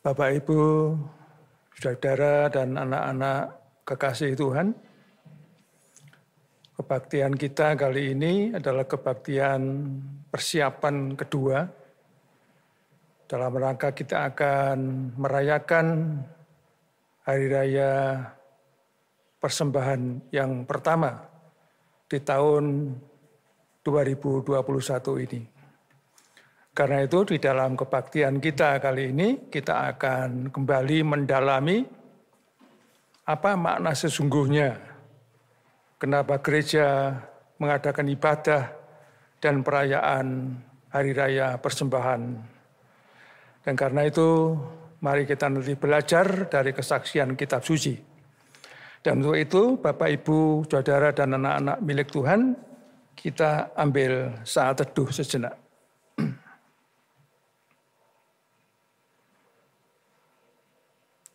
Bapak, Ibu, saudara, dan anak-anak kekasih Tuhan, kebaktian kita kali ini adalah kebaktian persiapan kedua. Dalam rangka kita akan merayakan Hari Raya Persembahan yang pertama di tahun 2021 ini. Karena itu di dalam kebaktian kita kali ini kita akan kembali mendalami apa makna sesungguhnya, kenapa gereja mengadakan ibadah dan perayaan Hari Raya Persembahan. Dan karena itu mari kita nanti belajar dari kesaksian kitab suci. Dan untuk itu Bapak, Ibu, saudara, dan anak-anak milik Tuhan, kita ambil saat teduh sejenak.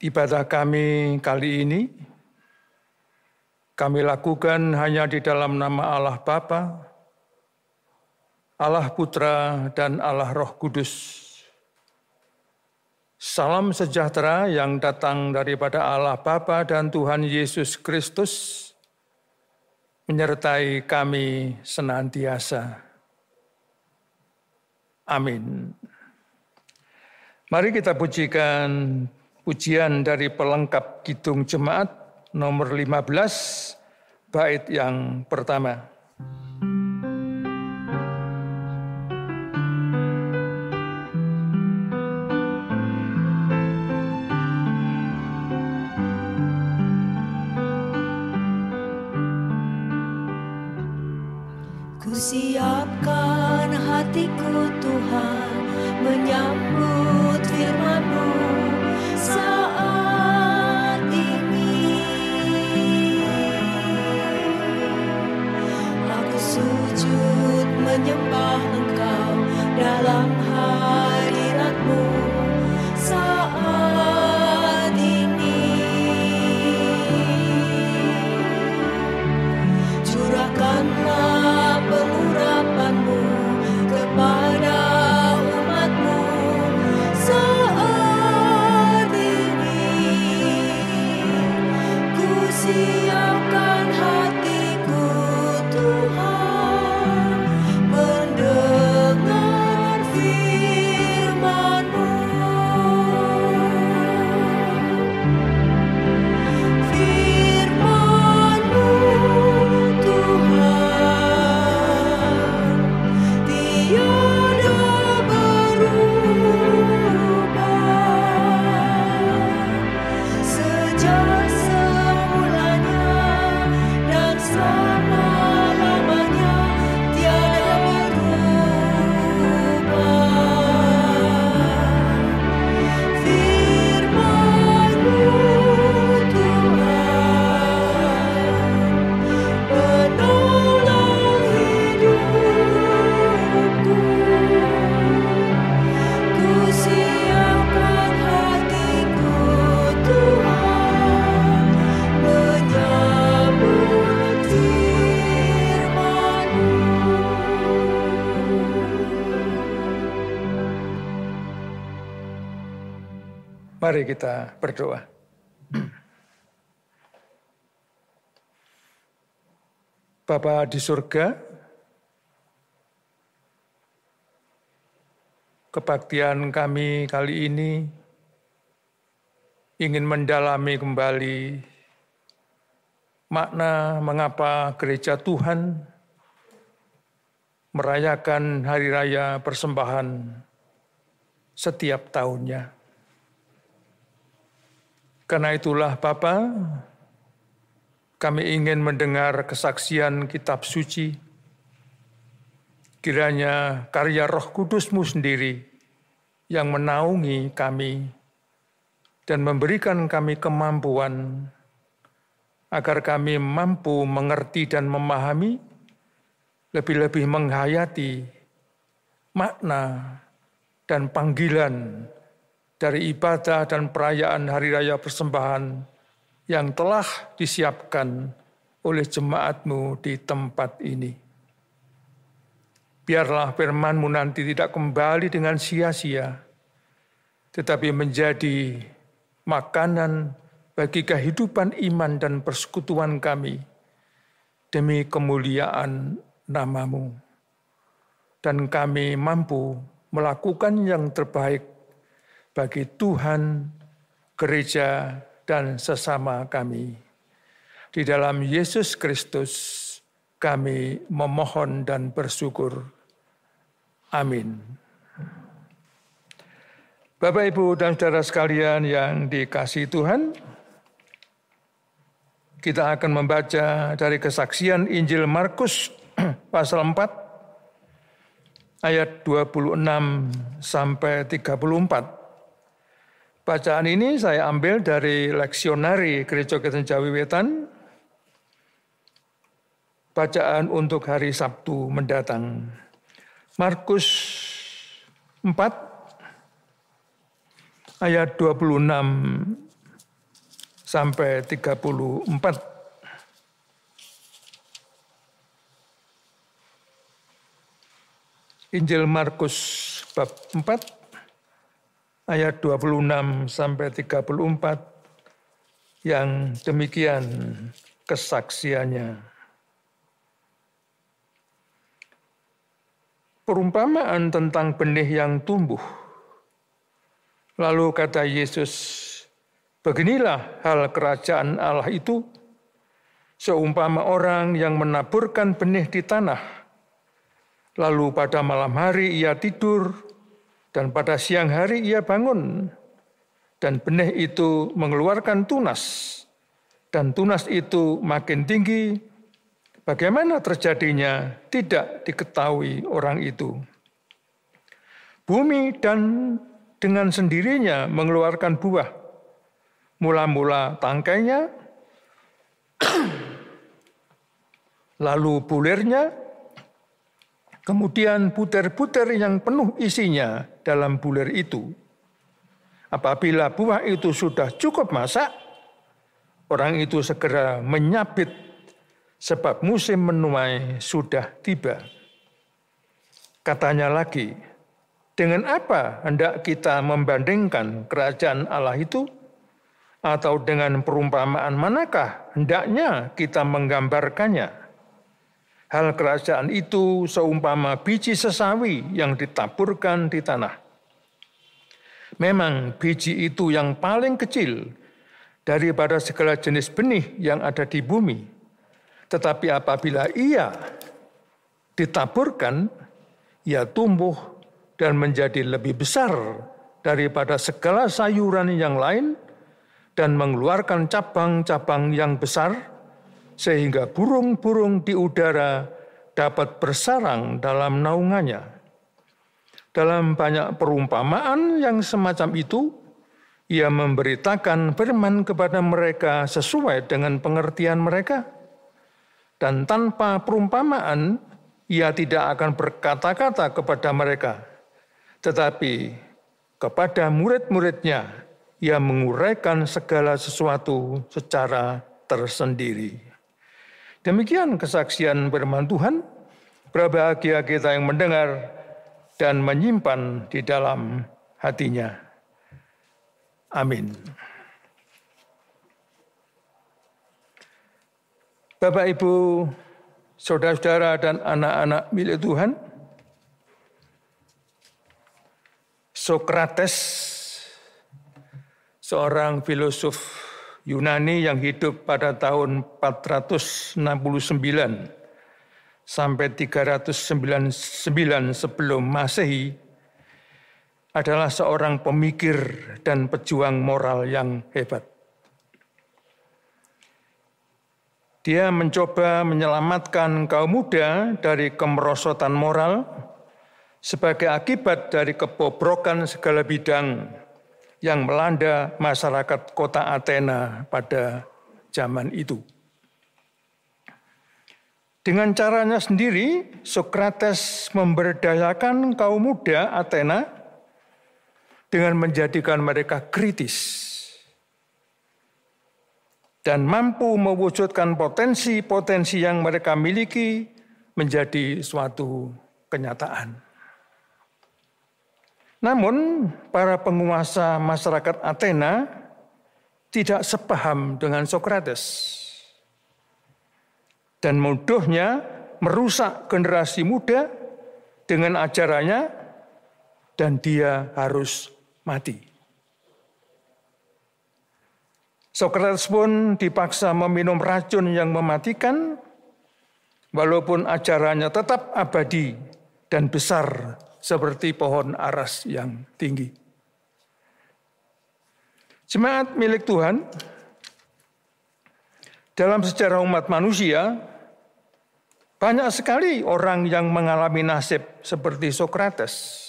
Ibadah kami kali ini, kami lakukan hanya di dalam nama Allah Bapa, Allah Putra, dan Allah Roh Kudus. Salam sejahtera yang datang daripada Allah Bapa dan Tuhan Yesus Kristus, menyertai kami senantiasa. Amin. Mari kita pujikan pujian dari pelengkap Kidung Jemaat nomor 15, bait yang pertama. Kusiapkan hatiku Tuhan menyambut firman-Mu saat ini. Aku sujud menyembah Engkau dalam hadirat-Mu saat ini. Curahkanlah pengurapan-Mu kepada umat-Mu saat ini. Ku siapkan hatiku Tuhan mendengar firman-Mu. Firman-Mu Tuhan tiada berubah, sejak semulanya dan selama-lamanya tiada berubah. Firman-Mu Tuhan penolong hidupku. Ku siapkan hatiku Tuhan menyambut firman-Mu. Mari kita berdoa. Bapa di surga, kebaktian kami kali ini ingin mendalami kembali makna mengapa gereja Tuhan merayakan Hari Raya Persembahan setiap tahunnya. Karena itulah Bapa, kami ingin mendengar kesaksian kitab suci. Kiranya karya Roh Kudus-Mu sendiri yang menaungi kami dan memberikan kami kemampuan agar kami mampu mengerti dan memahami, lebih-lebih menghayati makna dan panggilan dari ibadah dan perayaan Hari Raya Persembahan yang telah disiapkan oleh jemaat-Mu di tempat ini. Biarlah firman-Mu nanti tidak kembali dengan sia-sia, tetapi menjadi makanan bagi kehidupan iman dan persekutuan kami demi kemuliaan nama-Mu. Dan kami mampu melakukan yang terbaik bagi Tuhan, gereja, dan sesama kami. Di dalam Yesus Kristus kami memohon dan bersyukur. Amin. Bapak, Ibu, dan saudara sekalian yang dikasihi Tuhan, kita akan membaca dari kesaksian Injil Markus pasal 4 ayat 26 sampai 34. Bacaan ini saya ambil dari leksionari Gereja Kristen Jawi Wetan. Bacaan untuk hari Sabtu mendatang. Markus 4 ayat 26 sampai 34. Injil Markus bab 4 ayat 26 sampai 34 yang demikian kesaksiannya. Perumpamaan tentang benih yang tumbuh. Lalu kata Yesus, beginilah hal kerajaan Allah itu, seumpama orang yang menaburkan benih di tanah. Lalu pada malam hari ia tidur, dan pada siang hari ia bangun. Dan benih itu mengeluarkan tunas, dan tunas itu makin tinggi. Bagaimana terjadinya tidak diketahui orang itu. Bumi dan dengan sendirinya mengeluarkan buah. Mula-mula tangkainya, lalu bulirnya, kemudian butir-butir yang penuh isinya dalam bulir itu. Apabila buah itu sudah cukup masak, orang itu segera menyabit sebab musim menuai sudah tiba. Katanya lagi, dengan apa hendak kita membandingkan kerajaan Allah itu? Atau dengan perumpamaan manakah hendaknya kita menggambarkannya? Hal kerajaan itu seumpama biji sesawi yang ditaburkan di tanah. Memang biji itu yang paling kecil daripada segala jenis benih yang ada di bumi. Tetapi apabila ia ditaburkan, ia tumbuh dan menjadi lebih besar daripada segala sayuran yang lain dan mengeluarkan cabang-cabang yang besar, sehingga burung-burung di udara dapat bersarang dalam naungannya. Dalam banyak perumpamaan yang semacam itu, ia memberitakan firman kepada mereka sesuai dengan pengertian mereka. Dan tanpa perumpamaan, ia tidak akan berkata-kata kepada mereka. Tetapi kepada murid-muridnya, ia menguraikan segala sesuatu secara tersendiri. Demikian kesaksian firman Tuhan. Berbahagia kita yang mendengar dan menyimpan di dalam hatinya. Amin. Bapak, Ibu, saudara-saudara, dan anak-anak milik Tuhan, Sokrates, seorang filosof Yunani yang hidup pada tahun 469 sampai 399 sebelum Masehi, adalah seorang pemikir dan pejuang moral yang hebat. Dia mencoba menyelamatkan kaum muda dari kemerosotan moral sebagai akibat dari kebobrokan segala bidang yang melanda masyarakat kota Athena pada zaman itu. Dengan caranya sendiri, Sokrates memberdayakan kaum muda Athena dengan menjadikan mereka kritis dan mampu mewujudkan potensi-potensi yang mereka miliki menjadi suatu kenyataan. Namun para penguasa masyarakat Athena tidak sepaham dengan Sokrates. Dan modusnya merusak generasi muda dengan ajarannya dan dia harus mati. Sokrates pun dipaksa meminum racun yang mematikan, walaupun ajarannya tetap abadi dan besar seperti pohon aras yang tinggi. Jemaat milik Tuhan, dalam sejarah umat manusia, banyak sekali orang yang mengalami nasib seperti Sokrates,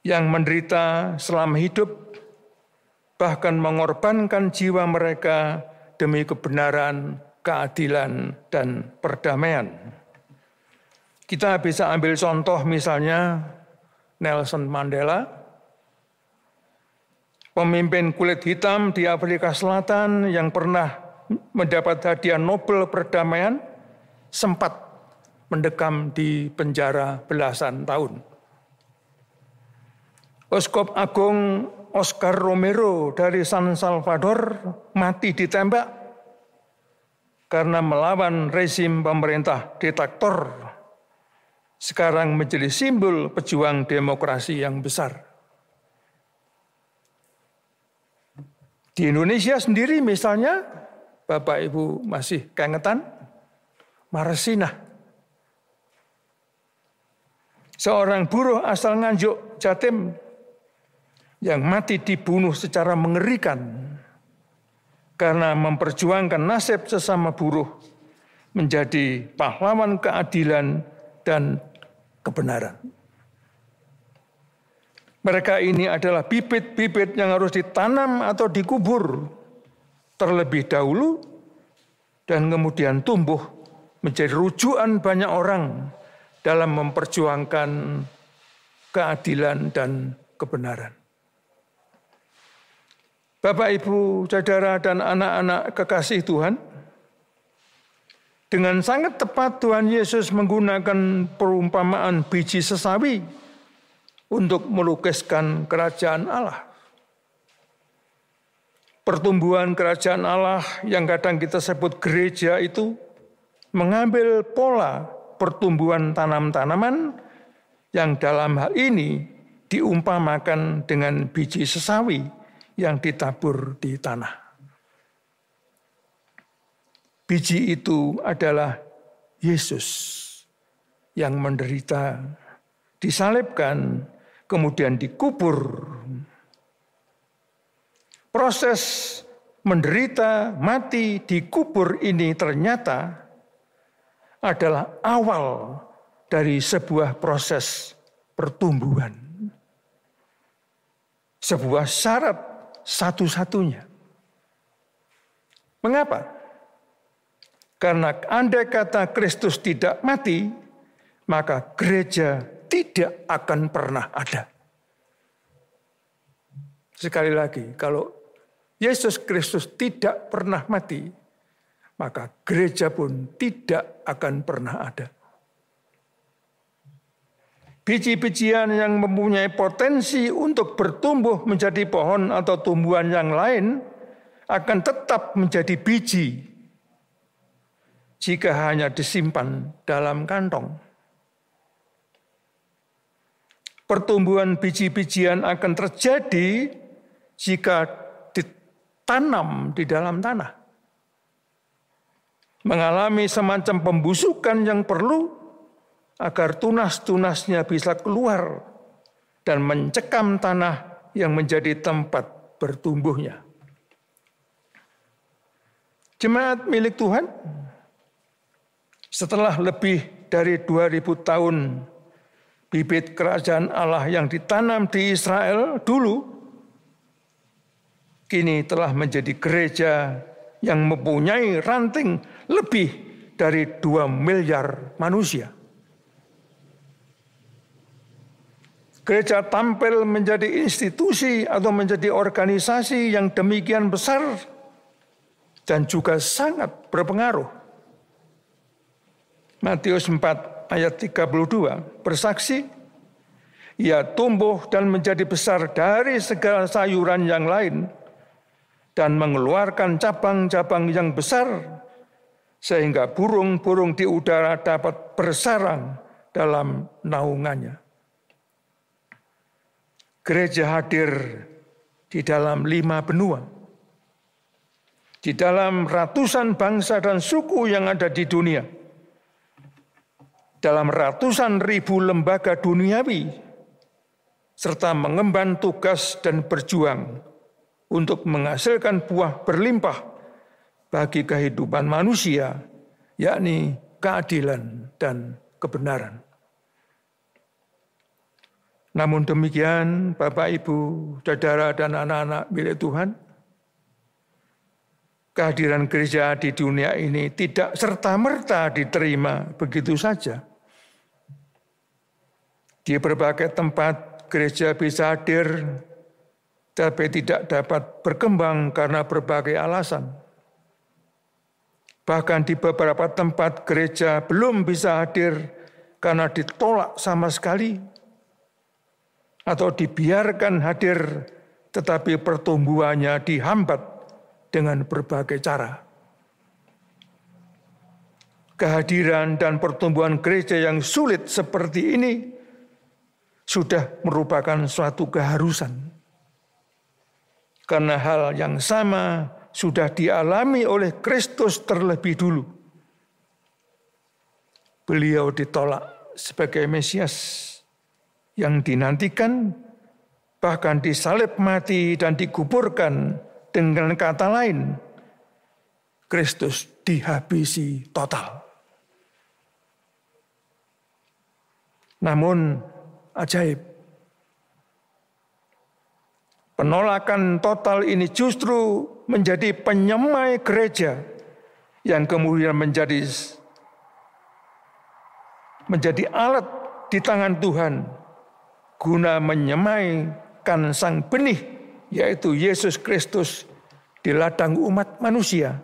yang menderita selama hidup, bahkan mengorbankan jiwa mereka demi kebenaran, keadilan, dan perdamaian. Kita bisa ambil contoh misalnya Nelson Mandela, pemimpin kulit hitam di Afrika Selatan yang pernah mendapat hadiah Nobel perdamaian, sempat mendekam di penjara belasan tahun. Uskup Agung Oscar Romero dari San Salvador mati ditembak karena melawan rezim pemerintah diktator. Sekarang menjadi simbol pejuang demokrasi yang besar. Di Indonesia sendiri misalnya, Bapak Ibu masih keingetan, Marsinah, seorang buruh asal Nganjuk, Jatim, yang mati dibunuh secara mengerikan karena memperjuangkan nasib sesama buruh menjadi pahlawan keadilan dan kebenaran. Mereka ini adalah bibit-bibit yang harus ditanam atau dikubur terlebih dahulu dan kemudian tumbuh menjadi rujukan banyak orang dalam memperjuangkan keadilan dan kebenaran. Bapak, Ibu, saudara, dan anak-anak kekasih Tuhan, dengan sangat tepat Tuhan Yesus menggunakan perumpamaan biji sesawi untuk melukiskan kerajaan Allah. Pertumbuhan kerajaan Allah yang kadang kita sebut gereja itu mengambil pola pertumbuhan tanam-tanaman yang dalam hal ini diumpamakan dengan biji sesawi yang ditabur di tanah. Biji itu adalah Yesus yang menderita, disalibkan, kemudian dikubur. Proses menderita, mati, dikubur ini ternyata adalah awal dari sebuah proses pertumbuhan. Sebuah syarat satu-satunya. Mengapa? Karena andai kata Kristus tidak mati, maka gereja tidak akan pernah ada. Sekali lagi, kalau Yesus Kristus tidak pernah mati, maka gereja pun tidak akan pernah ada. Biji-bijian yang mempunyai potensi untuk bertumbuh menjadi pohon atau tumbuhan yang lain akan tetap menjadi biji jika hanya disimpan dalam kantong. Pertumbuhan biji-bijian akan terjadi jika ditanam di dalam tanah. Mengalami semacam pembusukan yang perlu agar tunas-tunasnya bisa keluar dan mencekam tanah yang menjadi tempat bertumbuhnya. Jemaat milik Tuhan, setelah lebih dari 2000 tahun bibit kerajaan Allah yang ditanam di Israel dulu, kini telah menjadi gereja yang mempunyai ranting lebih dari 2 miliar manusia. Gereja tampil menjadi institusi atau menjadi organisasi yang demikian besar dan juga sangat berpengaruh. Matius 4 ayat 32 bersaksi, ia tumbuh dan menjadi besar dari segala sayuran yang lain dan mengeluarkan cabang-cabang yang besar, sehingga burung-burung di udara dapat bersarang dalam naungannya. Gereja hadir di dalam 5 benua, di dalam ratusan bangsa dan suku yang ada di dunia, dalam ratusan ribu lembaga duniawi, serta mengemban tugas dan berjuang untuk menghasilkan buah berlimpah bagi kehidupan manusia, yakni keadilan dan kebenaran. Namun demikian, Bapak, Ibu, saudara, dan anak-anak milik Tuhan, kehadiran gereja di dunia ini tidak serta-merta diterima begitu saja. Di berbagai tempat gereja bisa hadir, tapi tidak dapat berkembang karena berbagai alasan. Bahkan di beberapa tempat gereja belum bisa hadir karena ditolak sama sekali, atau dibiarkan hadir tetapi pertumbuhannya dihambat dengan berbagai cara. Kehadiran dan pertumbuhan gereja yang sulit seperti ini sudah merupakan suatu keharusan. Karena hal yang sama sudah dialami oleh Kristus terlebih dulu. Beliau ditolak sebagai Mesias yang dinantikan, bahkan disalib mati dan dikuburkan. Dengan kata lain, Kristus dihabisi total. Namun ajaib, penolakan total ini justru menjadi penyemai gereja yang kemudian menjadi alat di tangan Tuhan guna menyemaikan sang benih, yaitu Yesus Kristus, di ladang umat manusia,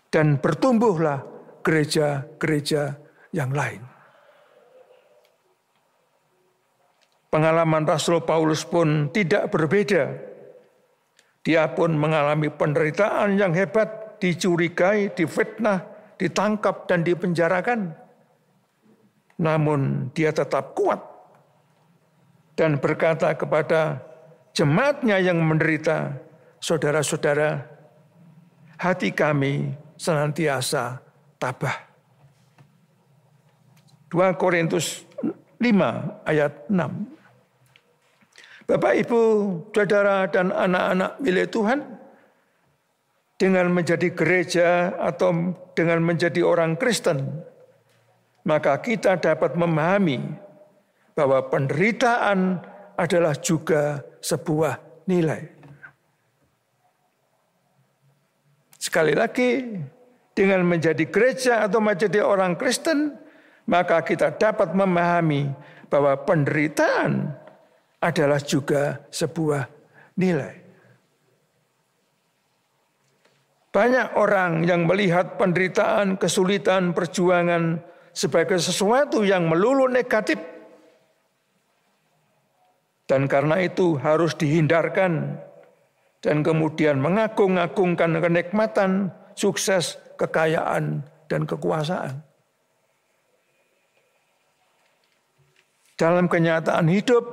dan bertumbuhlah gereja-gereja yang lain. Pengalaman Rasul Paulus pun tidak berbeda. Dia pun mengalami penderitaan yang hebat, dicurigai, difitnah, ditangkap, dan dipenjarakan. Namun dia tetap kuat dan berkata kepada jemaatnya yang menderita, saudara-saudara, hati kami senantiasa tabah. 2 Korintus 5 ayat 6. Bapak, Ibu, saudara, dan anak-anak milik Tuhan, dengan menjadi gereja atau dengan menjadi orang Kristen, maka kita dapat memahami bahwa penderitaan adalah juga sebuah nilai. Sekali lagi, dengan menjadi gereja atau menjadi orang Kristen, maka kita dapat memahami bahwa penderitaan adalah juga sebuah nilai. Banyak orang yang melihat penderitaan, kesulitan, perjuangan sebagai sesuatu yang melulu negatif. Dan karena itu harus dihindarkan dan kemudian mengagung-agungkan kenikmatan, sukses, kekayaan, dan kekuasaan. Dalam kenyataan hidup,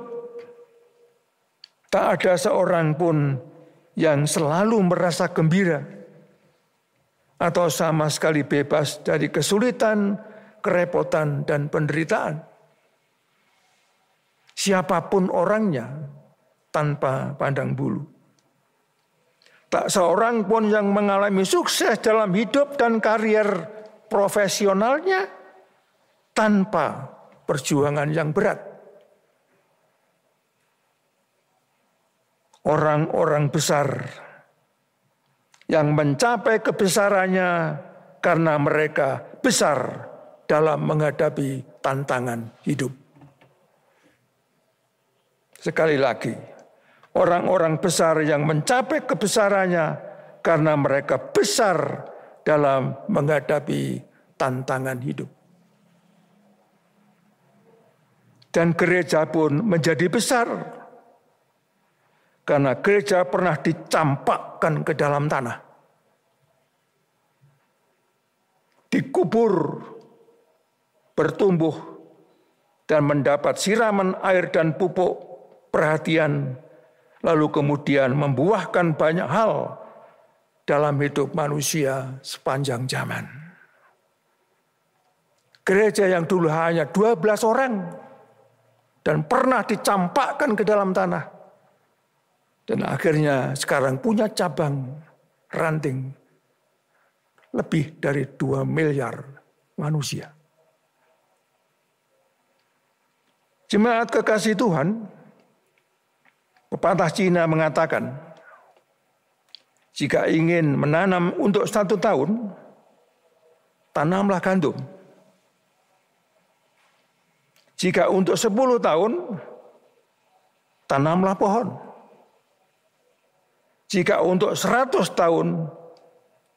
tak ada seorang pun yang selalu merasa gembira atau sama sekali bebas dari kesulitan, kerepotan, dan penderitaan. Siapapun orangnya, tanpa pandang bulu. Tak seorang pun yang mengalami sukses dalam hidup dan karier profesionalnya tanpa perjuangan yang berat. Orang-orang besar yang mencapai kebesarannya karena mereka besar dalam menghadapi tantangan hidup. Sekali lagi, orang-orang besar yang mencapai kebesarannya karena mereka besar dalam menghadapi tantangan hidup. Dan gereja pun menjadi besar. Karena gereja pernah dicampakkan ke dalam tanah. Dikubur, bertumbuh, dan mendapat siraman air dan pupuk perhatian, lalu kemudian membuahkan banyak hal dalam hidup manusia sepanjang zaman. Gereja yang dulu hanya 12 orang dan pernah dicampakkan ke dalam tanah, dan akhirnya sekarang punya cabang ranting lebih dari 2 miliar manusia. Jemaat kekasih Tuhan, pepatah Cina mengatakan, jika ingin menanam untuk 1 tahun, tanamlah gandum. Jika untuk 10 tahun, tanamlah pohon. Jika untuk 100 tahun,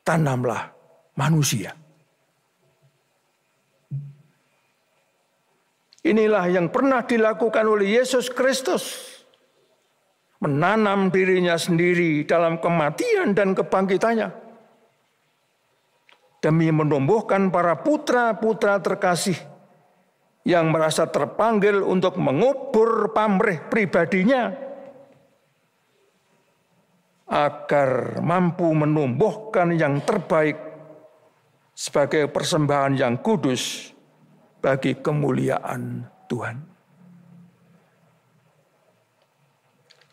tanamlah manusia. Inilah yang pernah dilakukan oleh Yesus Kristus. Menanam dirinya sendiri dalam kematian dan kebangkitannya. Demi menumbuhkan para putra-putra terkasih yang merasa terpanggil untuk mengubur pamrih pribadinya agar mampu menumbuhkan yang terbaik sebagai persembahan yang kudus bagi kemuliaan Tuhan.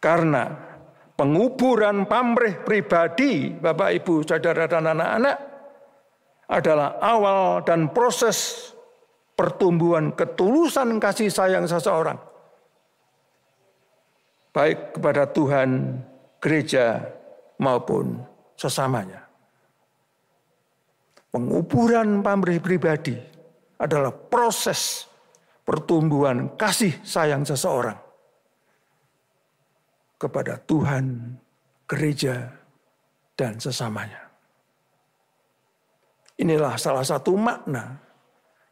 Karena penguburan pamrih pribadi, Bapak, Ibu, Saudara, dan anak-anak adalah awal dan proses pertumbuhan ketulusan kasih sayang seseorang, baik kepada Tuhan, gereja, maupun sesamanya. Penguburan pamrih pribadi adalah proses pertumbuhan kasih sayang seseorang kepada Tuhan, gereja, dan sesamanya. Inilah salah satu makna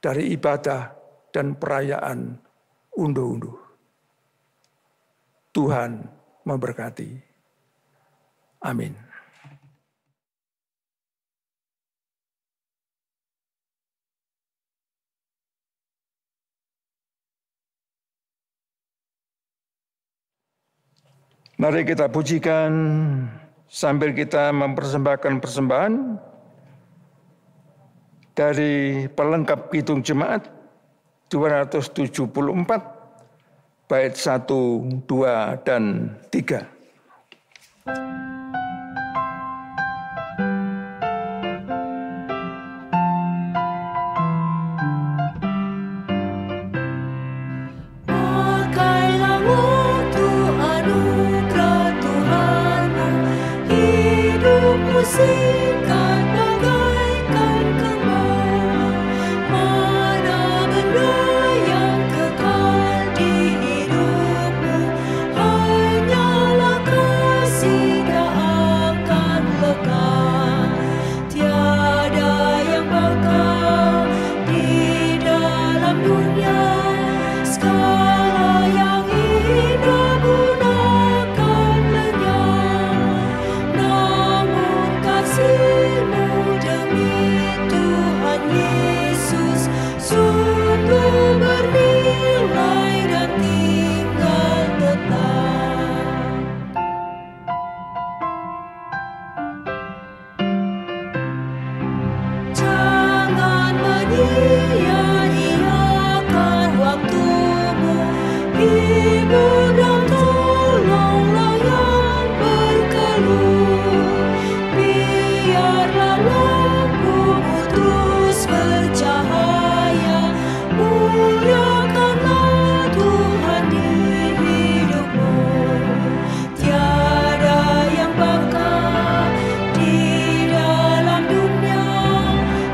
dari ibadah dan perayaan unduh-unduh. Tuhan memberkati. Amin. Mari kita pujikan sambil kita mempersembahkan persembahan dari pelengkap Kidung Jemaat 274 bait 1, 2, dan 3. Pakailah untuk anugerah Tuhanmu, hidupmu singkat bagaikan kembang. Mana benda yang kekal di hidupmu, hanyalah kasih tak akan lekang. Tiada yang bakal di dalam dunia, segala yang indah pun akan lenyap. Namun kasih-Mu demi Tuhan Yesus sungguh bernilai dan tinggal tetap. Jangan menyia-nyiakan waktumu, hibur dan tolonglah yang berkeluh. Biarlah lampumu terus bercahaya, muliakanlah Tuhan di hidupmu. Tiada yang bakal di dalam dunia,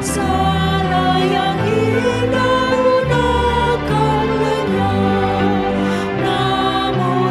segala yang indah pun akan lenyap. Namun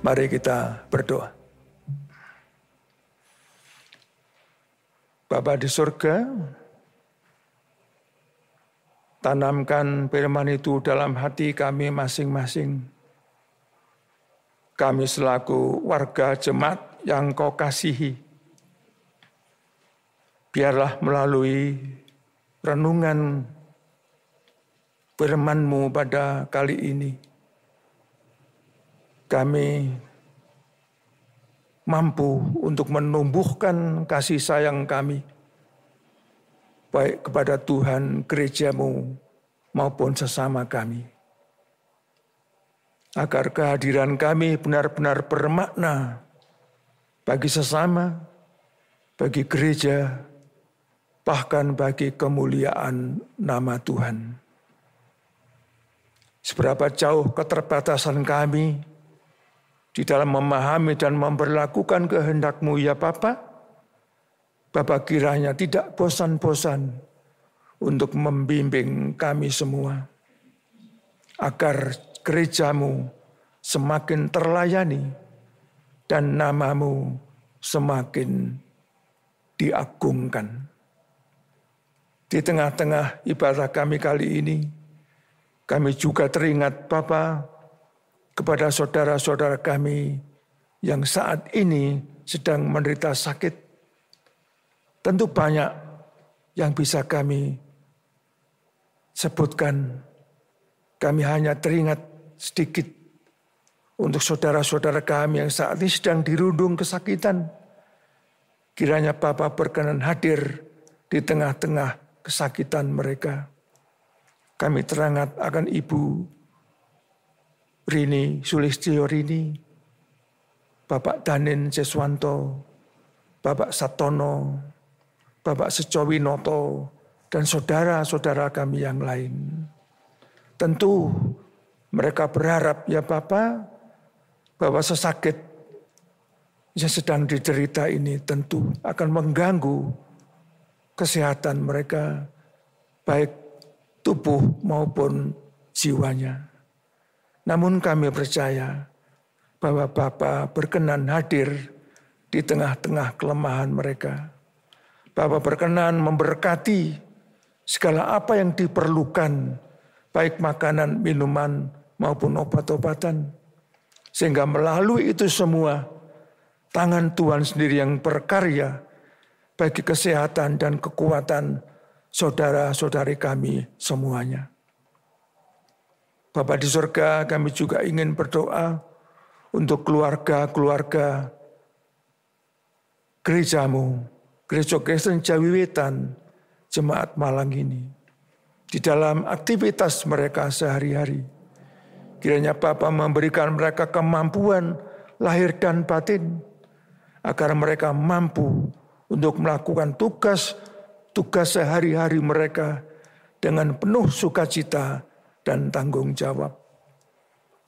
Mari kita berdoa. Bapa di surga, tanamkan firman itu dalam hati kami masing-masing. Kami selaku warga jemaat yang Kau kasihi, biarlah melalui renungan firman-Mu pada kali ini, kami mampu untuk menumbuhkan kasih sayang kami, baik kepada Tuhan, gereja-Mu, maupun sesama kami. Agar kehadiran kami benar-benar bermakna bagi sesama, bagi gereja, bahkan bagi kemuliaan nama Tuhan. Seberapa jauh keterbatasan kami di dalam memahami dan memperlakukan kehendak-Mu ya Bapa, Bapa kiranya tidak bosan-bosan untuk membimbing kami semua, agar gereja-Mu semakin terlayani dan nama-Mu semakin diagungkan. Di tengah-tengah ibadah kami kali ini, kami juga teringat Bapa kepada saudara-saudara kami yang saat ini sedang menderita sakit. Tentu banyak yang bisa kami sebutkan. Kami hanya teringat sedikit untuk saudara-saudara kami yang saat ini sedang dirundung kesakitan. Kiranya Bapa berkenan hadir di tengah-tengah kesakitan mereka. Kami teringat akan Ibu Rini Sulistyo Rini, Bapak Danin Jeswanto, Bapak Satono, Bapak Secowinoto, dan saudara-saudara kami yang lain. Tentu mereka berharap ya Bapak, bahwa sesakit yang sedang diderita ini tentu akan mengganggu kesehatan mereka, baik tubuh maupun jiwanya. Namun kami percaya bahwa Bapa berkenan hadir di tengah-tengah kelemahan mereka. Bapa berkenan memberkati segala apa yang diperlukan, baik makanan, minuman, maupun obat-obatan. Sehingga melalui itu semua, tangan Tuhan sendiri yang berkarya bagi kesehatan dan kekuatan saudara-saudari kami semuanya. Bapa di surga, kami juga ingin berdoa untuk keluarga-keluarga gereja-Mu, Gereja Kristen Jawiwetan, Jemaat Malang ini. Di dalam aktivitas mereka sehari-hari, kiranya Bapa memberikan mereka kemampuan lahir dan batin, agar mereka mampu untuk melakukan tugas sehari-hari mereka dengan penuh sukacita dan tanggung jawab.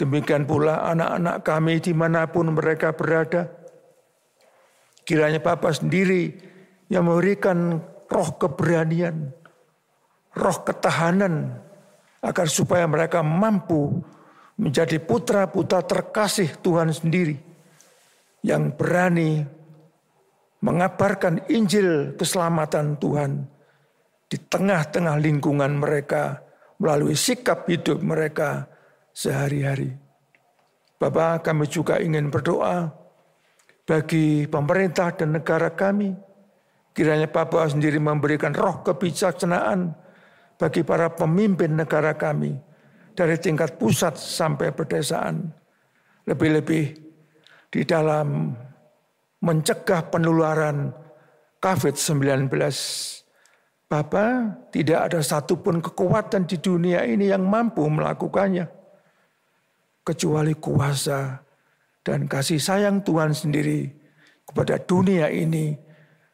Demikian pula anak-anak kami dimanapun mereka berada. Kiranya Bapa sendiri yang memberikan roh keberanian, roh ketahanan, agar supaya mereka mampu menjadi putra-putra terkasih Tuhan sendiri, yang berani mengabarkan Injil keselamatan Tuhan di tengah-tengah lingkungan mereka, melalui sikap hidup mereka sehari-hari. Bapa, kami juga ingin berdoa bagi pemerintah dan negara kami. Kiranya Bapa sendiri memberikan roh kebijaksanaan bagi para pemimpin negara kami, dari tingkat pusat sampai pedesaan. Lebih-lebih di dalam mencegah penularan COVID-19. Bapa, tidak ada satupun kekuatan di dunia ini yang mampu melakukannya, kecuali kuasa dan kasih sayang Tuhan sendiri kepada dunia ini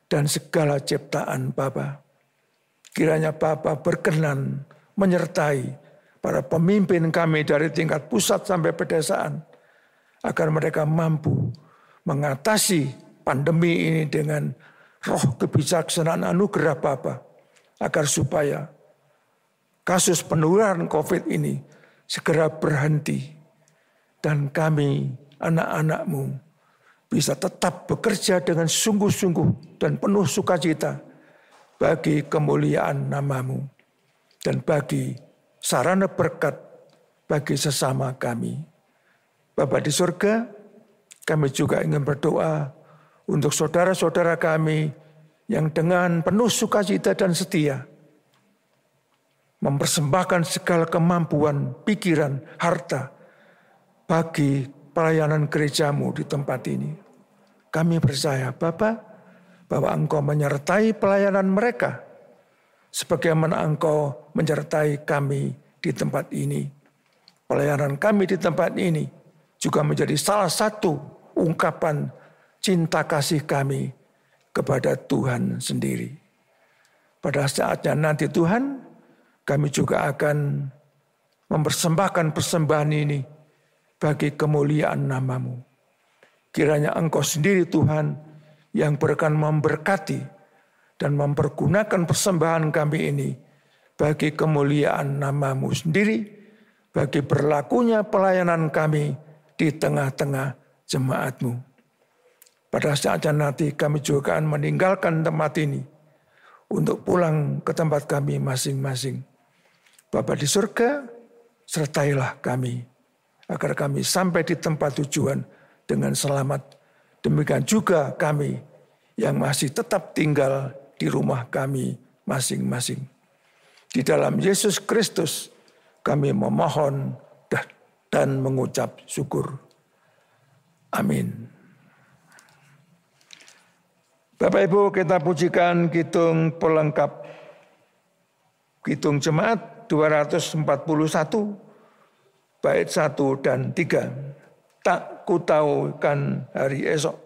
dan segala ciptaan Bapa. Kiranya Bapa berkenan menyertai para pemimpin kami dari tingkat pusat sampai pedesaan, agar mereka mampu mengatasi pandemi ini dengan roh kebijaksanaan anugerah Bapa, agar supaya kasus penularan COVID ini segera berhenti dan kami anak-anak-Mu bisa tetap bekerja dengan sungguh-sungguh dan penuh sukacita bagi kemuliaan nama-Mu dan bagi sarana berkat bagi sesama kami. Bapa di surga, kami juga ingin berdoa untuk saudara-saudara kami yang dengan penuh sukacita dan setia mempersembahkan segala kemampuan, pikiran, harta bagi pelayanan gereja-Mu di tempat ini. Kami percaya Bapa, bahwa Engkau menyertai pelayanan mereka sebagaimana Engkau menyertai kami di tempat ini. Pelayanan kami di tempat ini juga menjadi salah satu ungkapan cinta kasih kami kepada Tuhan sendiri. Pada saatnya nanti Tuhan, kami juga akan mempersembahkan persembahan ini bagi kemuliaan nama-Mu. Kiranya Engkau sendiri Tuhan yang akan memberkati dan mempergunakan persembahan kami ini bagi kemuliaan nama-Mu sendiri, bagi berlakunya pelayanan kami di tengah-tengah jemaat-Mu. Pada saatnya nanti kami juga akan meninggalkan tempat ini untuk pulang ke tempat kami masing-masing. Bapa di surga, sertailah kami agar kami sampai di tempat tujuan dengan selamat. Demikian juga kami yang masih tetap tinggal di rumah kami masing-masing. Di dalam Yesus Kristus kami memohon dan mengucap syukur. Amin. Bapak Ibu, kita pujikan kidung pelengkap kidung jemaat 241 bait 1 dan 3. Tak kutahukan hari esok.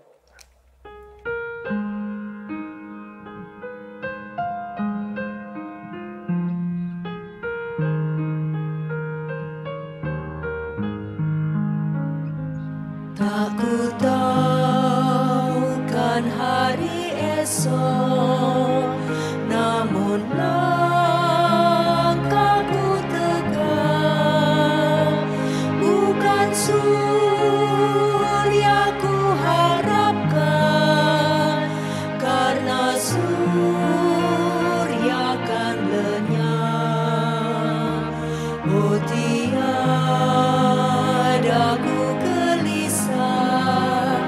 Tak kutahukan hari esok, namun langkahku tegak. Bukan surya ku harapkan, karena surya kan lenyap. Oh, tiada ku gelisah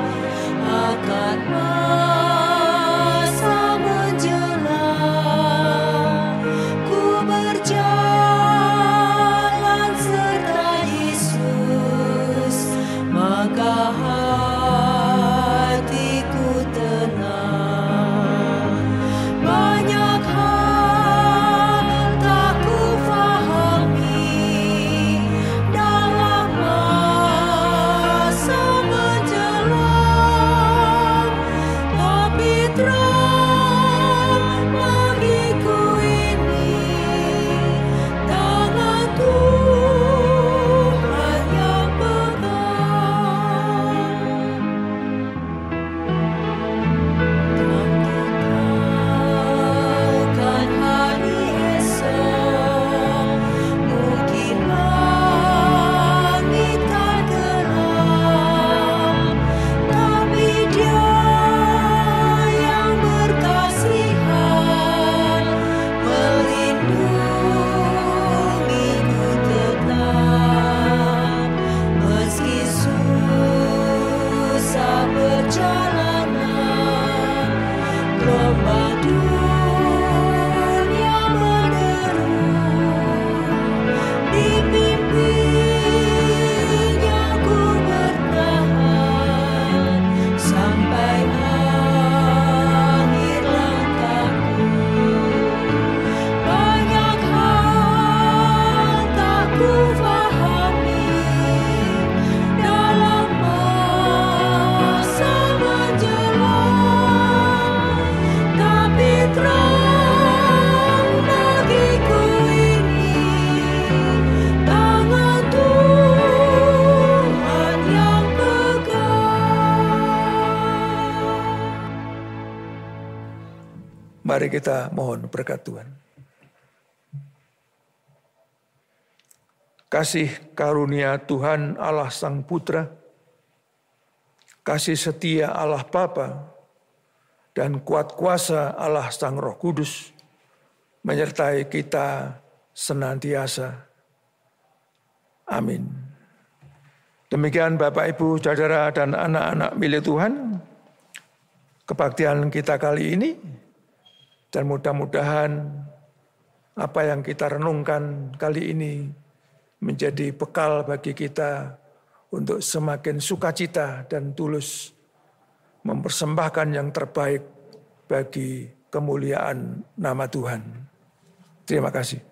akan masa menjelang. Ku berjalan serta Yesus, maka hatiku tenang. Banyak hal tak ku fahami dalam masa menjelang, tapi terang bagiku ini tangan Tuhan yang pegang. Tak kutahukan hari esok, mungkin langit kan gelap, tapi Dia yang berkasihan melindungiku tetap. Meski susah perjalanan, gelombang dunia menderu, dipimpinnya ku bertahan sampai akhir langkahku. Banyak hal tak ku fahami dalam masa menjelang, tapi terang bagiku ini tangan Tuhan yang pegang. Mari kita mohon berkat Tuhan. Kasih karunia Tuhan Allah Sang Putra, kasih setia Allah Bapa, dan kuat kuasa Allah Sang Roh Kudus menyertai kita senantiasa. Amin. Demikian Bapak, Ibu, Saudara, dan anak-anak milik Tuhan, kebaktian kita kali ini, dan mudah-mudahan apa yang kita renungkan kali ini menjadi bekal bagi kita untuk semakin sukacita dan tulus mempersembahkan yang terbaik bagi kemuliaan nama Tuhan. Terima kasih.